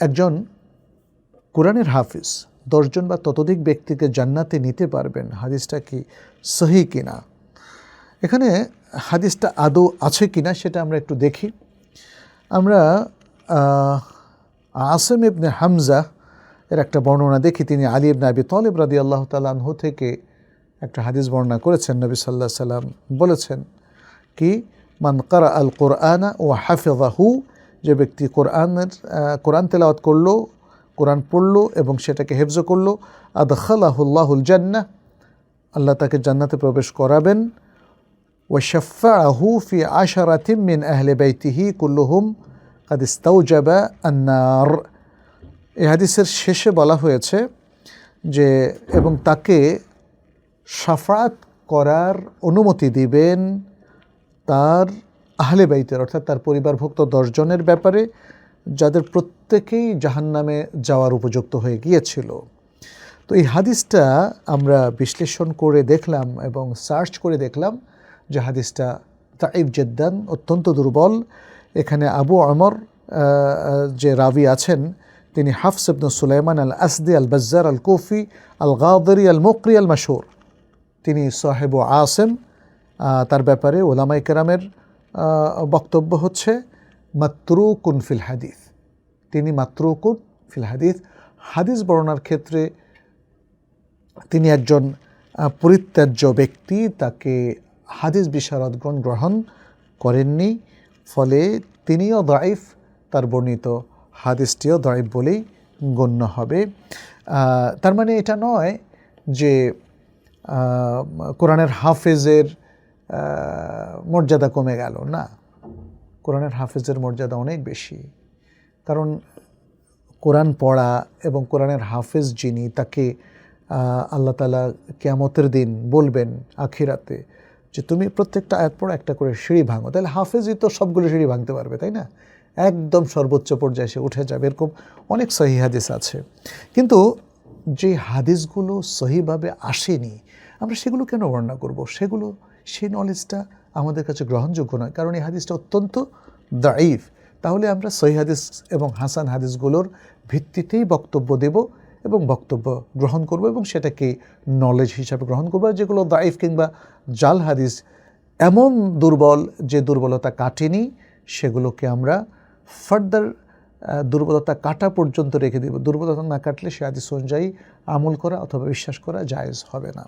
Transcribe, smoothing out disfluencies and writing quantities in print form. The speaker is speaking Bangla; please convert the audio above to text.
একজন কোরআনের হাফিজ 10 জন বা ততোধিক ব্যক্তিকে জান্নাতে নিতে পারবেন, হাদিসটা কি সহি কিনা, এখানে হাদিসটা আদৌ আছে কিনা সেটা আমরা একটু দেখি। আমরা আসিম ইবনে হামজা এর একটা বর্ণনা দেখি। তিনি আলী ইবনে আবি তালিব রাদিয়াল্লাহু তাআলা আনহু থেকে একটা হাদিস বর্ণনা করেছেন। নবী সাল্লাল্লাহু আলাইহি সাল্লাম বলেছেন কি, মান কারা আল কোরআনা ওয়া হাফিযাহু, যে ব্যক্তি কোরআন তেলাওয়াত করলো, কোরআন পড়লো এবং সেটাকে হেফজ করলো, আদখালাহুল্লাহুল জান্নাহ, আল্লাহ তাকে জান্নাতে প্রবেশ করাবেন। ওয়া শাফাআহু ফি আশারাতিন মিন আহলি বাইতিহি কুল্লুহুম কাদ ইস্তাওজাবা আন-নার। এই হাদিসের শেষে বলা হয়েছে যে এবং তাকে শাফাআত করার অনুমতি দিবেন তার আহলে বাইতের, অর্থাৎ তার পরিবারভুক্ত 10 জনের ব্যাপারে, যাদের প্রত্যেকেই জাহান্নামে যাওয়ার উপযুক্ত হয়ে গিয়েছিল। তো এই হাদিসটা আমরা বিশ্লেষণ করে দেখলাম এবং সার্চ করে দেখলাম যে হাদিসটা দাঈফ জিদ্দান, অত্যন্ত দুর্বল। এখানে আবু আমর যে রাবি আছেন তিনি হাফস ইবনে সুলাইমান আল আসদি আল বাজ্জার আল কুফি আল গাদরি আল মুকরি আল মাশহুর, তিনি সাহেব আসিম। তার ব্যাপারে ওলামায়ে কেরামের বক্তব্য হচ্ছে মাতরুকুন ফিল হাদিস, তিনি মাতরুকুন ফিল হাদিস, হাদিস বর্ণনার ক্ষেত্রে তিনি একজন পরিত্যাজ্য ব্যক্তি, তাকে হাদিস বিশারদগণ গ্রহণ করেননি, ফলে তিনিও দাঈফ, তার বর্ণিত হাদিসটিও দাঈফ বলেই গণ্য হবে। তার মানে এটা নয় যে কোরআনের হাফেজের মর্যাদা কমে গেল, না, কোরআনের হাফেজের মর্যাদা অনেক বেশি। কারণ কোরআন পড়া এবং কোরআনের হাফেজ যিনি, তাকে আল্লাহ তাআলা কিয়ামতের দিন বলবেন আখিরাতে যে তুমি প্রত্যেকটা আয়াত পড়ো, একটা করে সিঁড়ি ভাঙো। তাহলে হাফেজই তো সবগুলো সিঁড়ি ভাঙতে পারবে, তাই না? একদম সর্বোচ্চ পর্যায়ে সে উঠে যাবে। এরকম অনেক সহি হাদিস আছে, কিন্তু যে হাদিসগুলো সহিভাবে আসেনি আমরা সেগুলো কেন বর্ণনা করব? সেই নলেজটা আমাদের কাছে গ্রহণযোগ্য নয়, কারণ এই হাদিসটা অত্যন্ত দাঈফ। তাহলে আমরা সহি হাদিস এবং হাসান হাদিসগুলোর ভিত্তিতেই বক্তব্য দেব এবং বক্তব্য গ্রহণ করব এবং সেটাকে নলেজ হিসাবে গ্রহণ করব। আর যেগুলো দাঈফ কিংবা জাল হাদিস এমন দুর্বল যে দুর্বলতা কাটেনি, সেগুলোকে আমরা ফার্দার দুর্বলতা কাটা পর্যন্ত রেখে দেব। দুর্বলতা না কাটলে সে হাদিস অনুযায়ী আমল করা অথবা বিশ্বাস করা জায়েজ হবে না।